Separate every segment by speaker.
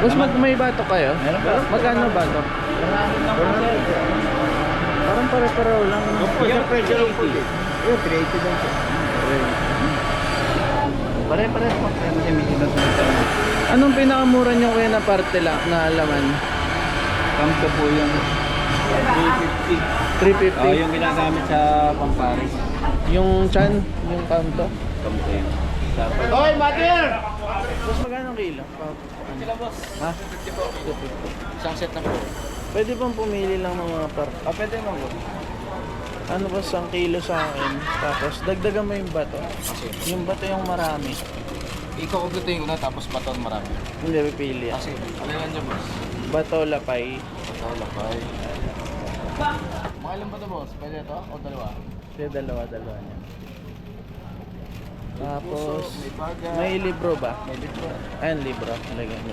Speaker 1: Boss, may bato kayo?
Speaker 2: Meron ba?
Speaker 1: Magkano bato? Parang pare-pareho lang.
Speaker 2: Yung pwede lang po eh. Yung 380 lang po. Pare-pareho po. Kaya kasi may sinusunod tayo.
Speaker 1: Anong pinakamura nyo kuya na parte lang na laman?
Speaker 2: Kamto po yung 350.
Speaker 1: 350?
Speaker 2: Yung ginagamit sa Pamparis.
Speaker 1: Yung chan? Yung kanto?
Speaker 2: Kamto yun.
Speaker 1: Hoy, mother! Boss, magkano kilo?
Speaker 2: Sila boss.
Speaker 1: Ha?
Speaker 2: 250. Isang set na po.
Speaker 1: Pwede bang pumili lang ng mga par?
Speaker 2: Pwede mo boss.
Speaker 1: Ano ba isang kilo sa akin? Tapos dagdagan mo yung bato. Yung bato yung marami.
Speaker 2: Ikukugutin ko na tapos baton marami.
Speaker 1: Hindi, pipili.
Speaker 2: Kasi, ano yan dyan boss?
Speaker 1: Bato, lapay.
Speaker 2: Bato, lapay. Mga ilan ba ito boss? Pwede ito o dalawa?
Speaker 1: Kaya dalawa niya. Tapos,
Speaker 2: May baga.
Speaker 1: may libro ba?
Speaker 2: May litro.
Speaker 1: Ayan, libro. Lagyan mo.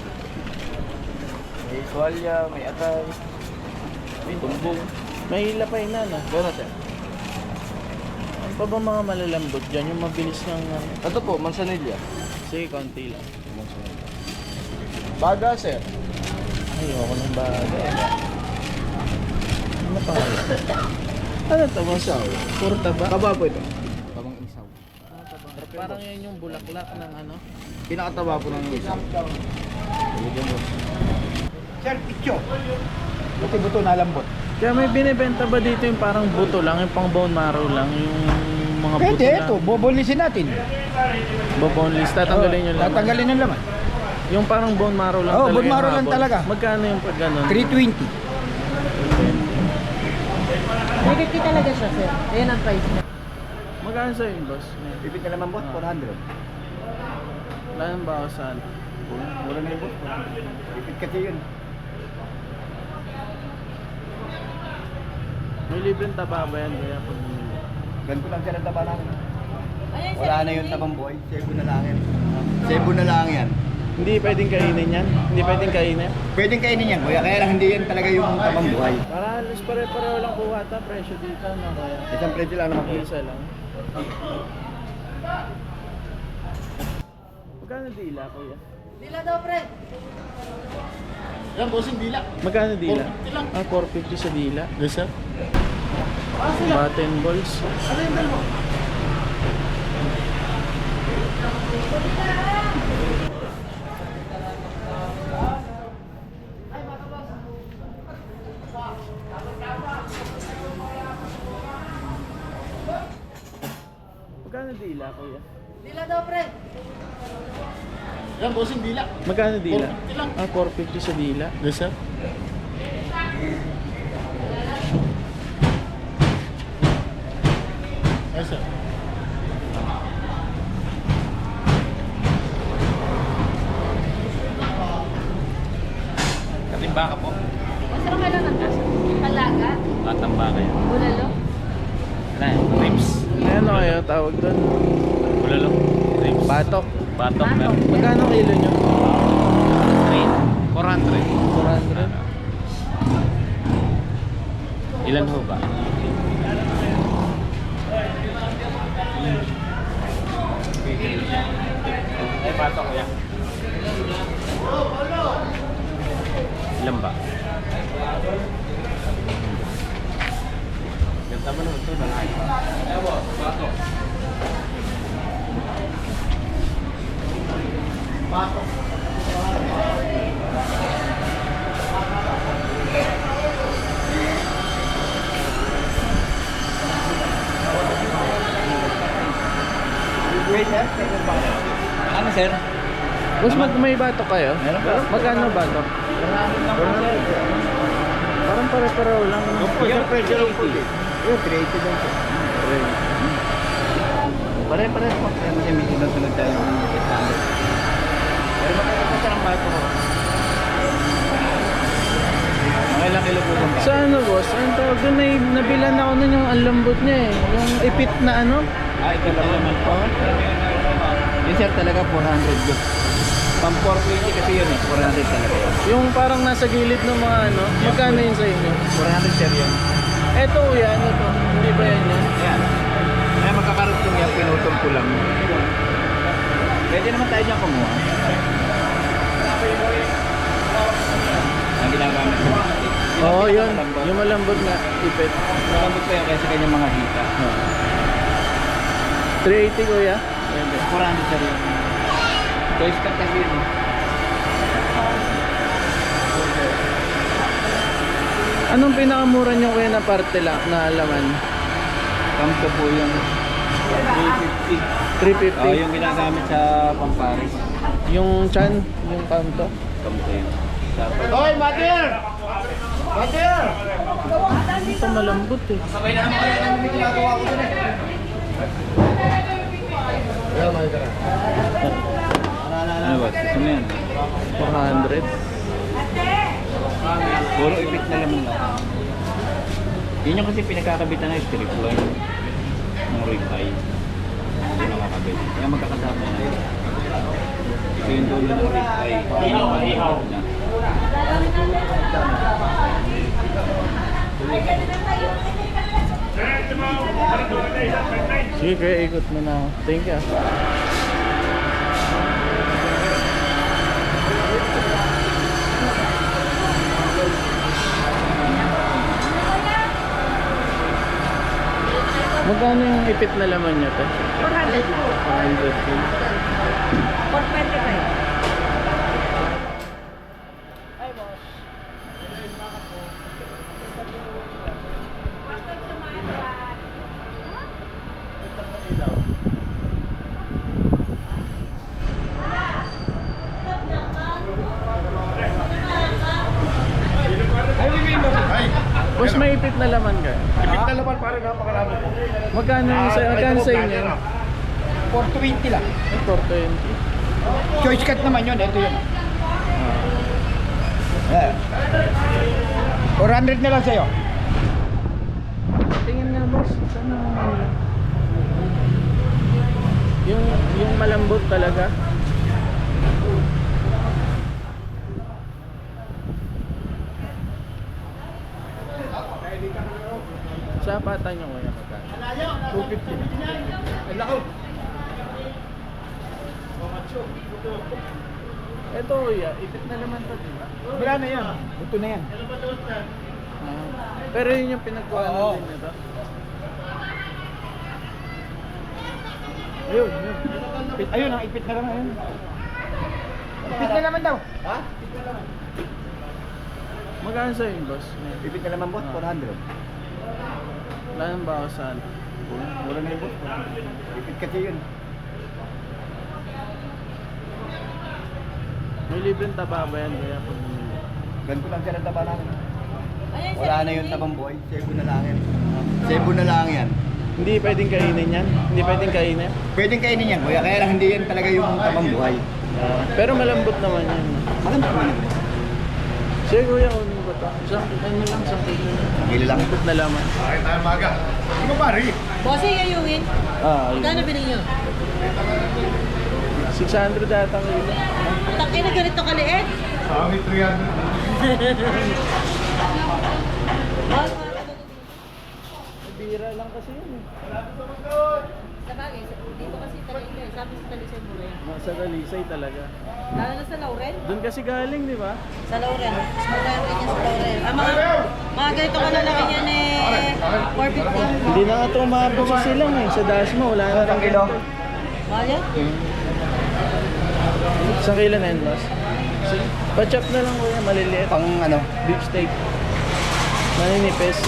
Speaker 2: May tuwalya, may atay. May tumbong.
Speaker 1: May lapay na, no?
Speaker 2: Gano'n sir?
Speaker 1: Ano pa ba mga malalambot dyan? Yung mabilis ng...
Speaker 2: Ito po, mansanilya.
Speaker 1: sige, konti lang.
Speaker 2: Baga sir.
Speaker 1: Ayoko ng bagay. Ano pa kaya? Ano to, boss? Puro taba?
Speaker 2: Taba po ito. Tabang isaw.
Speaker 1: Parang yan yung bulaklak ng ano?
Speaker 2: Pinakataba po ng isaw. Bigyan mo. Sir, picho. Buti-buto na lambot.
Speaker 1: Kaya may binibenta ba dito yung parang buto lang, yung pang bone marrow lang, yung mga buto
Speaker 2: Pwede,
Speaker 1: lang?
Speaker 2: ito. Bobonlisin natin.
Speaker 1: Boneless, tatanggalin nyo lang.
Speaker 2: Tatanggalin ng laman.
Speaker 1: Yung parang bone marrow lang
Speaker 2: Oo,
Speaker 1: talaga.
Speaker 2: bone marrow
Speaker 1: yung
Speaker 2: lang
Speaker 1: habol.
Speaker 2: talaga.
Speaker 1: Magkano yung pag ganun?
Speaker 2: 320.
Speaker 3: Nagkiki talaga siya, sir. Ayan ang price niya.
Speaker 1: Magkano sa'yo yun, boss?
Speaker 2: Pipit na naman boss, 400.
Speaker 1: Wala nang bawasan.
Speaker 2: Mura na yung boss. Pipit kasi yun.
Speaker 1: May libreng taba ba yan, kaya pag bumili?
Speaker 2: Ganito lang siya ng taba namin. Wala na yung tabang buhay. Sebo na lang yan. Sebo na lang yan.
Speaker 1: Hindi pwedeng kainin yan? Hindi pwedeng kainin?
Speaker 2: Pwedeng kainin yan, kuya. Kaya lang hindi yan talaga yung tabang buhay.
Speaker 1: Para halos pare-pareho lang po ata presyo dito, no? Kaya
Speaker 2: Isang presyo lang naman po.
Speaker 1: isa lang. Magkano dila, kuya?
Speaker 3: Dila daw, pre.
Speaker 2: Yan, bossing dila.
Speaker 1: Magkano dila?
Speaker 2: 450 lang.
Speaker 1: 450 sa dila.
Speaker 2: Yes, sir.
Speaker 1: Button balls. Magkano dila, kuya?
Speaker 3: Dila daw, pre.
Speaker 2: Yan, bossing dila.
Speaker 1: Magkano dila?
Speaker 2: 450 lang.
Speaker 1: 450 sa dila.
Speaker 2: Yes, sir. Yes, sir. Katimba ka po?
Speaker 3: Masarap ka lang ng gas. Palaga.
Speaker 2: Katimba ka yan.
Speaker 3: Bulalo.
Speaker 2: Ano yan? Ribs.
Speaker 1: Ano kayo tawag doon?
Speaker 2: Bulalo. Ribs.
Speaker 1: Batok.
Speaker 2: Batok na.
Speaker 1: Magkano kilo nyo?
Speaker 2: 400.
Speaker 1: 400?
Speaker 2: Ilan ho ba? Ay, batok ko yan. Ilan ba? Ganda mo naman ito. Ewo, batok. Batok. Wait, sir. Ano, sir?
Speaker 1: Boss, may batok kayo?
Speaker 2: Meron ba?
Speaker 1: Magkano batok? Parang pare-pareho lang.
Speaker 2: Yung pwede lang po eh. Yung 380 lang po. Pare-pareho po. Kaya kasi may sinusunod tayo ng 800. Pero makakita siya ng bato ko. Mga ilang kilo po bang
Speaker 1: Sa ano, boss? Ang tawag doon, nabilan ako nun yung ang lambot niya eh. Yung ipit na ano?
Speaker 2: ito lang naman po. Yung sir talaga 400 yun. Pang 420 kasi yun eh. 400 talaga yun.
Speaker 1: Yung parang nasa gilid ng mga ano, magkano yun sa inyo?
Speaker 2: 400 sir yun.
Speaker 1: Eto kuya, ano to? Hindi ba yan yan?
Speaker 2: Ayan. Kaya magkakarugtong yan, pinutol ko lang. Pwede naman tayo dyan kumuha.
Speaker 1: Oo, yun. Yung malambot na ipit.
Speaker 2: Malambot pa yun kaysa kanyang mga hita.
Speaker 1: 380 kuya. Pwede.
Speaker 2: 400 sa rin. Choice cut kasi yun.
Speaker 1: Anong pinakamura nyo kuya na parte lang na laman?
Speaker 2: Kamto po yung 350.
Speaker 1: 350?
Speaker 2: Yung ginagamit sa Pamparis.
Speaker 1: Yung chan, yung kanto.
Speaker 2: Kamto yun.
Speaker 4: Hoy, Matir! Matir!
Speaker 1: Ito malambot eh.
Speaker 4: Sabay na naman yung ginagawa ko dun eh.
Speaker 2: Ano ba? Ano yan?
Speaker 1: 400.
Speaker 2: Puro ipit na laman lang. Yun yung kasi pinagkakabitan na strip line ng ribeye. Hindi nakakabit. Kaya magkakasama na. Ito yung dulo ng ribeye. Hindi yung malihap na.
Speaker 1: Sige kuya, ikot mo na ako. Thank you. Magkano yung ipit na laman nyo to?
Speaker 3: 400 po.
Speaker 1: 400 po.
Speaker 3: 425.
Speaker 1: Boss, may ipit na laman ka?
Speaker 4: Ipit na laman pare, napakarami po.
Speaker 1: Magkano yung magkano sa inyo?
Speaker 4: 420 lang.
Speaker 1: 420.
Speaker 4: Choice cut naman yun, ito yun. Eh. 400 na lang sa'yo.
Speaker 1: Tingin nga boss, sana yung malambot talaga. Sa pata nyo kuya magkano?
Speaker 4: 250 na. Ay, lako.
Speaker 1: Ito kuya, ipit na naman to, diba?
Speaker 4: Wala na yan. Buto na yan.
Speaker 1: Pero yun yung pinagkuhanan
Speaker 4: Oo.
Speaker 1: din nito.
Speaker 4: Ayun, yun. Ayun, ang ipit na naman. Ayun. Ipit na naman daw. Ha?
Speaker 1: Magkano sa yun boss?
Speaker 4: Ipit na naman boss, 400.
Speaker 1: Wala nang bawasan.
Speaker 4: Mura na yung boss. Ipit kasi yun.
Speaker 1: May libreng taba ba yan kuya pag bumili?
Speaker 4: Ganito lang siya ng taba namin. Wala na yung tabang buhay. Sebo na lang yan. Sebo na lang yan.
Speaker 1: Hindi pwedeng kainin yan? Hindi pwedeng kainin?
Speaker 4: Pwedeng kainin yan, kuya. Kaya lang hindi yan talaga yung tabang buhay.
Speaker 1: Pero malambot naman yan.
Speaker 4: Alam mo naman.
Speaker 1: Sige kuya, kunin ko to. Isang kilo na.
Speaker 4: Kilo lang.
Speaker 1: Ipit na laman.
Speaker 4: Ay, tayo maga. Hindi mo pari.
Speaker 3: Bossing, yayungin.
Speaker 1: Ah,
Speaker 3: Magkano
Speaker 1: ayun.
Speaker 3: bilhin nyo?
Speaker 1: 600 data kilo.
Speaker 3: Taki na ganito kaliit.
Speaker 4: Kami 300.
Speaker 1: Bira lang kasi yun eh.
Speaker 3: Sa bagay, dito kasi talaga sabi sa Talisay mo rin.
Speaker 1: Sa Dalisay talaga.
Speaker 3: Lalo na sa Lauren.
Speaker 1: Doon kasi galing, di ba?
Speaker 3: Sa Lauren. Small rin yan sa Lauren. Mga ganito ka na lang yan eh. 450.
Speaker 1: Hindi na nga ito umabot sa silang eh. Sa Dasma, wala na rin
Speaker 4: kilo?
Speaker 3: Mahal yan?
Speaker 1: Isang kilo na yun, boss. Pa-chop na lang kuya, maliliit.
Speaker 4: Pang ano?
Speaker 1: Beef steak. Maninipis.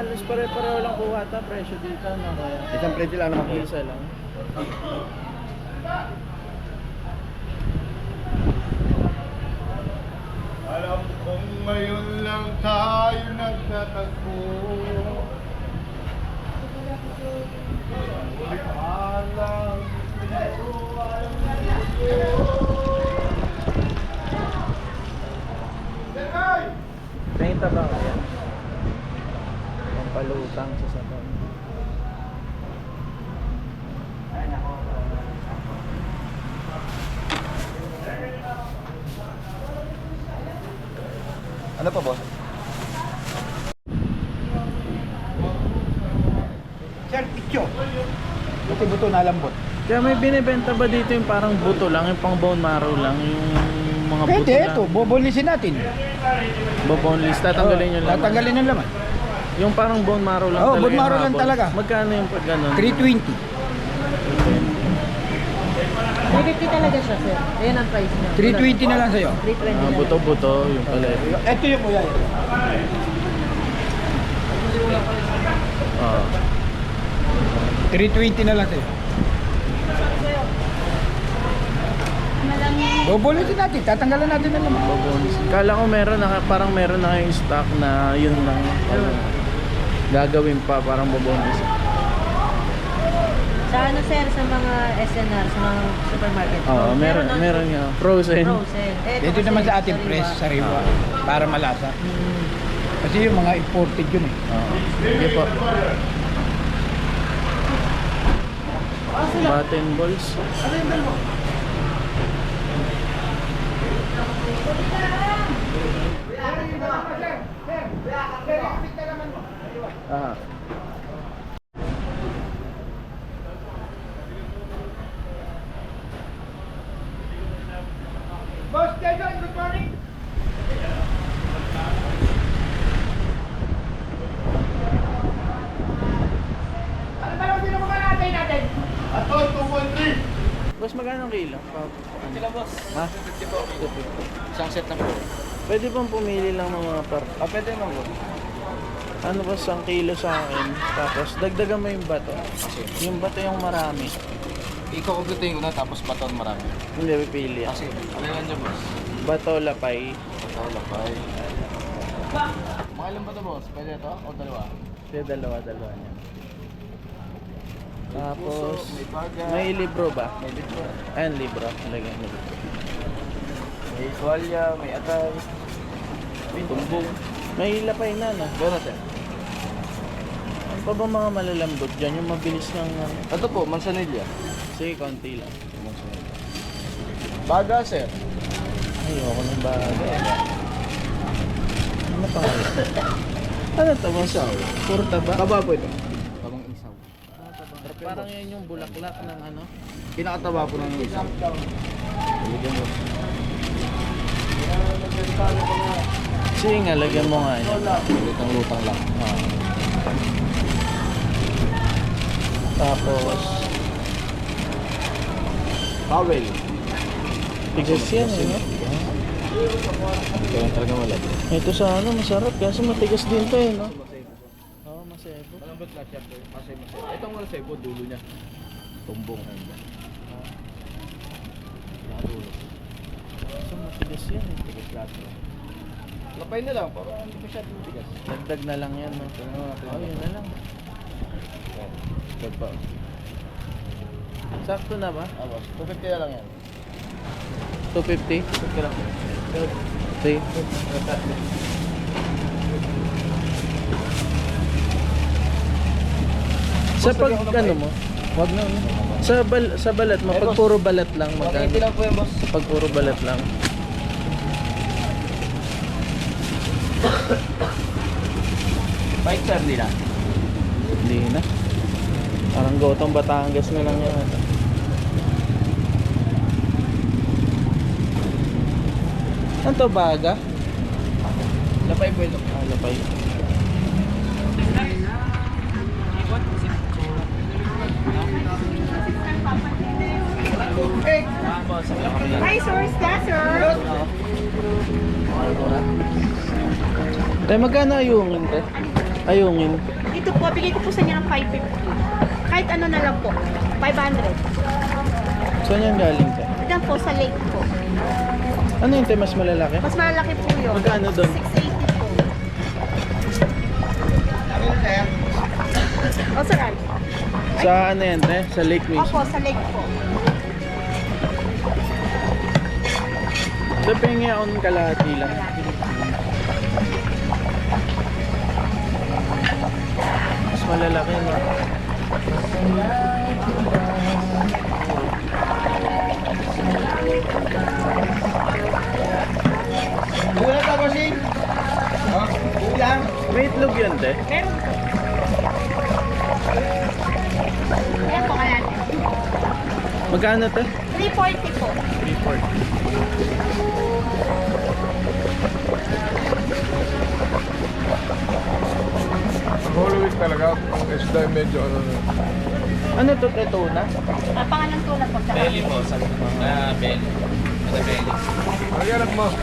Speaker 1: halos pare-pareho lang po ata presyo dito, no? Kaya
Speaker 4: Isang presyo lang naman po.
Speaker 1: isa lang.
Speaker 5: Alam kong ngayon lang tayo nagtatagpo. Alam
Speaker 1: Penta ba kaya? Ang palutang sa sabon.
Speaker 4: Ano pa, boss? Sir, picture. Buto-buto na lambot.
Speaker 1: Kaya may binibenta ba dito yung parang buto lang, yung pang bone marrow lang, yung mga buto
Speaker 4: Pwede,
Speaker 1: lang?
Speaker 4: ito. Bobolisin natin.
Speaker 1: Boneless, tatanggalin yung laman.
Speaker 4: Tatanggalin ang laman.
Speaker 1: Yung parang bone marrow lang
Speaker 4: Oo,
Speaker 1: talaga.
Speaker 4: bone marrow
Speaker 1: yung
Speaker 4: lang
Speaker 1: habol.
Speaker 4: talaga.
Speaker 1: Magkano yung pag ganun?
Speaker 4: 320.
Speaker 3: 350 talaga siya, sir. Ayan ang price niya.
Speaker 4: 320 na lang sa'yo.
Speaker 3: 320
Speaker 1: Ah,
Speaker 3: na.
Speaker 1: buto-buto, yung pala.
Speaker 4: Ito yung kuya.
Speaker 1: Ah.
Speaker 4: 320 na lang sa'yo. Bobolisin natin. Tatanggalan natin ang laman.
Speaker 1: Boneless. Kala ko meron na, parang meron na kayong stock na yun lang. Gagawin pa, parang boneless.
Speaker 3: Sa ano, sir, sa mga SNR, sa mga supermarket.
Speaker 1: Oo, meron nga. Frozen.
Speaker 3: Frozen.
Speaker 4: Dito naman sa ating press, sariwa. Para malasa. Kasi yung mga imported yun eh.
Speaker 1: Oo. Sige po. Button balls. Ah.
Speaker 4: Boss Jason, good morning. Ano ba yung pinamukha natin?
Speaker 5: Ato, 213.
Speaker 1: Boss, magkano ang kilo?
Speaker 2: Sila boss.
Speaker 1: Ha?
Speaker 2: Isang set na po.
Speaker 1: Pwede bang pumili lang ng mga par...
Speaker 4: Pwede mo.
Speaker 1: Ano ba, 1 kilo sa akin? Tapos dagdagan mo yung bato. Yung bato yung marami.
Speaker 2: Ikukugutin ko na tapos baton marami.
Speaker 1: Hindi, pipili.
Speaker 2: Kasi, ano yan dyan boss?
Speaker 1: Bato, lapay.
Speaker 2: Lapay. Mga ilan ba ito boss? Pwede ito o dalawa?
Speaker 1: Kaya dalawa niya. Tapos,
Speaker 2: may baga.
Speaker 1: may libro ba?
Speaker 2: May litro.
Speaker 1: Ayan, libro. Lagyan mo.
Speaker 2: May tuwalya, may atay. May tumbong.
Speaker 1: May lapay na, no?
Speaker 2: Gano'n natin.
Speaker 1: Ano pa ba mga malalambot dyan? Yung mabilis ng...
Speaker 2: Ito po, mansanilya.
Speaker 1: Sige, konti lang.
Speaker 2: Baga sir.
Speaker 1: Ayoko ng bagay. Ano pa nga? Ano to, boss? Kurta ba?
Speaker 2: Taba po ito. Tabang isaw.
Speaker 1: Parang yan yung bulaklak ng ano.
Speaker 2: Kinakataba po ng isaw. Lagyan mo.
Speaker 1: Sige nga, lagyan mo nga yan.
Speaker 2: Lutang-lutang lang.
Speaker 1: Tapos,
Speaker 2: Towel.
Speaker 1: tigas yan eh, no?
Speaker 2: Kaya talaga malaki.
Speaker 1: Ito sa ano, masarap. Kasi matigas din to eh, no? Oo, masebo.
Speaker 2: Malambot lang siya po. Masay. Itong wala sa'yo po, dulo niya. Tumbong. Nakadulo.
Speaker 1: So matigas yan eh.
Speaker 2: Tigas lahat. Lapay na lang, para hindi masyadong tigas.
Speaker 1: Dagdag na lang yan, no? Oo, yun na lang.
Speaker 2: Good pa.
Speaker 1: Sakto na ba?
Speaker 2: Boss. 250 na lang yan.
Speaker 1: 250?
Speaker 2: Good ka lang.
Speaker 1: Sige. Sa pag ano mo? Wag na. No? Sa balat mo, pag puro balat lang magkano?
Speaker 2: 180 lang po yan boss.
Speaker 1: Pag puro balat lang.
Speaker 2: Bike sir, hindi na.
Speaker 1: Hindi na. Parang Gotong Batangas na lang yan. Ano to, baga?
Speaker 2: Lapay po ito.
Speaker 1: Ah, lapay.
Speaker 3: Hi, source ka, sir.
Speaker 1: Tayo, magkano yung te? Ayungin.
Speaker 6: Dito po, bigay ko po sa inyo ng 550. Kahit ano na lang po. 500.
Speaker 1: Saan yan galing ka?
Speaker 6: Diyan po, sa lake po.
Speaker 1: Ano yung te, mas malalaki?
Speaker 6: Mas malaki po yun.
Speaker 1: Magkano doon?
Speaker 6: 680 po. O, saan?
Speaker 1: Sa ano yan te? Sa lake mismo?
Speaker 6: Opo, sa lake po.
Speaker 1: So, pengi ako ng kalahati lang. Mas malalaki no?
Speaker 4: Bulan ka, bossing. Oh, bulan.
Speaker 1: May itlog yun te?
Speaker 6: Meron po. Ayan po kaya.
Speaker 1: Magkano te?
Speaker 6: 340 po.
Speaker 1: 340.
Speaker 5: Whole week talaga. Ang isda medyo ano na.
Speaker 1: Ano to te? Tuna?
Speaker 6: Pangalan ko lang po.
Speaker 2: Belly po, sabi ko. Belly. Ano belly?
Speaker 5: Nagyanap mo.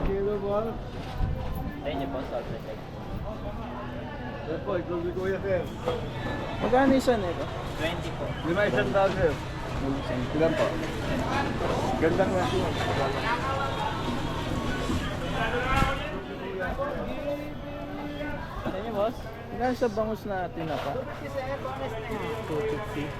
Speaker 5: Kilo ba?
Speaker 2: Ayun niyo po, salt and egg.
Speaker 5: Yan po, ikaw si Kuya Sir.
Speaker 1: Magkano isa nito?
Speaker 2: 20 po.
Speaker 5: 5,100 Sir. Ilan po? Ganda nga.
Speaker 1: Ano niyo boss? Magkano sa bangus natin na pa? 250.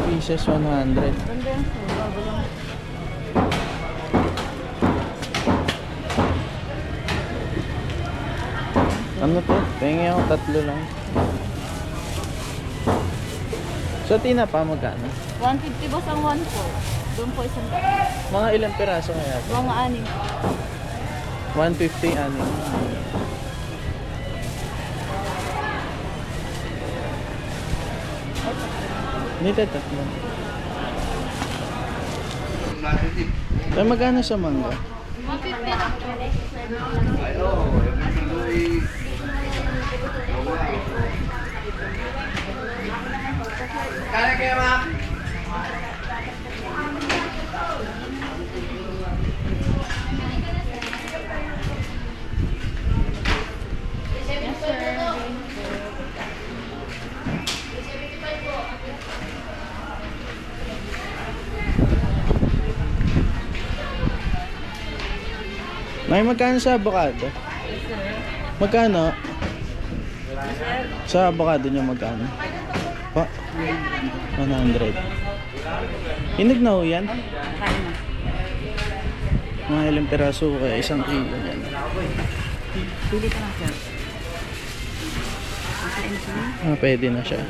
Speaker 1: Pieces 100. Ano to? Pengi ako tatlo lang. So tinapa magkano?
Speaker 6: 150 boss ang 1 po. Doon po isang daan.
Speaker 1: Mga ilang piraso kaya to?
Speaker 6: Mga anim.
Speaker 1: 150 ano? Dito tatlo. Ay magkano sa mangga?
Speaker 6: 150 lang po.
Speaker 4: Kaya kaya mga.
Speaker 1: May magkano sa avocado? Magkano? Sa avocado niyo magkano? Pa? 100. Hinog na ho yan? Mga ilang piraso kaya isang kilo yan.
Speaker 3: Pili ka lang, sir.
Speaker 1: Pwede na siya.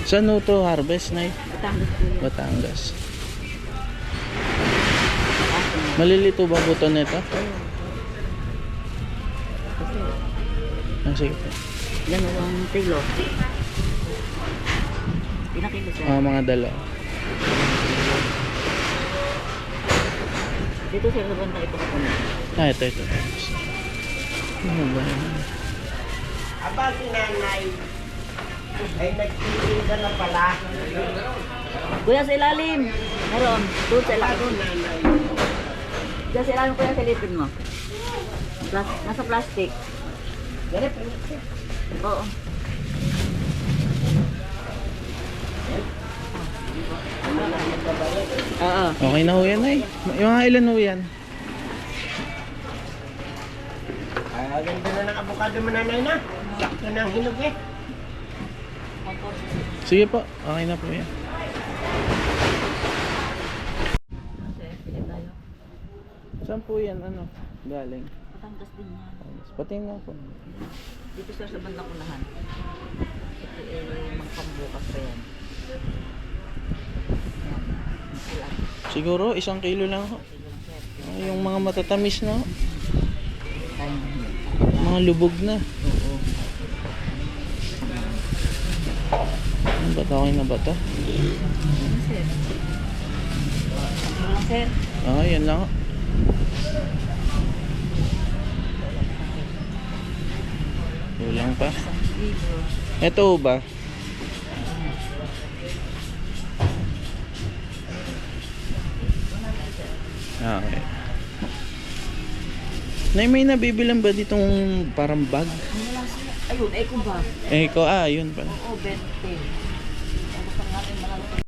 Speaker 1: Saan ho to harvest na Batangas. Malilito ba buto nito? Ah, sige po.
Speaker 3: Yan ang kilo. Ilang kilo, sir?
Speaker 1: Mga dalawa.
Speaker 3: Dito, sir, sa banda ito ko na.
Speaker 1: Ito. Ano ba yan?
Speaker 4: Aba, si nanay. Ay, nagtitinda na pala.
Speaker 3: Kuya, sa ilalim. Meron. Doon sa ilalim. Diyan sa ilalim, kuya, silipin mo. Nasa plastic. Oo. Oo.
Speaker 1: Okay na ho yan ay. Yung mga ilan ho yan?
Speaker 4: Ay, ganda na ng avocado mo nanay na. Sakto na ang hinog eh.
Speaker 1: Sige po, okay na po yan. Saan po yan, ano, galing?
Speaker 3: Patangas din yan.
Speaker 1: Patingin nga po.
Speaker 3: Dito sir sa bandang unahan. Ito mga pambukas pa yan. Yan. Ulan.
Speaker 1: Siguro, 1 kilo lang ho.
Speaker 3: Sige lang sir.
Speaker 1: Ah, yung mga matatamis na ho.
Speaker 3: Kaya mo.
Speaker 1: Mga lubog na.
Speaker 3: Oo.
Speaker 1: Ano ba okay na ba ito?
Speaker 3: Ano sir? Ano lang sir?
Speaker 1: Ah, yan lang ho. Kulang pa.
Speaker 3: 1 kilo.
Speaker 1: Ito ba? Ah, okay. Nay, may nabibilang ba ditong parang bag?
Speaker 3: Ano lang sir? Ayun, eco bag.
Speaker 1: Eh, ko, yun pala.
Speaker 3: Oo, 20. Gusto natin malaki.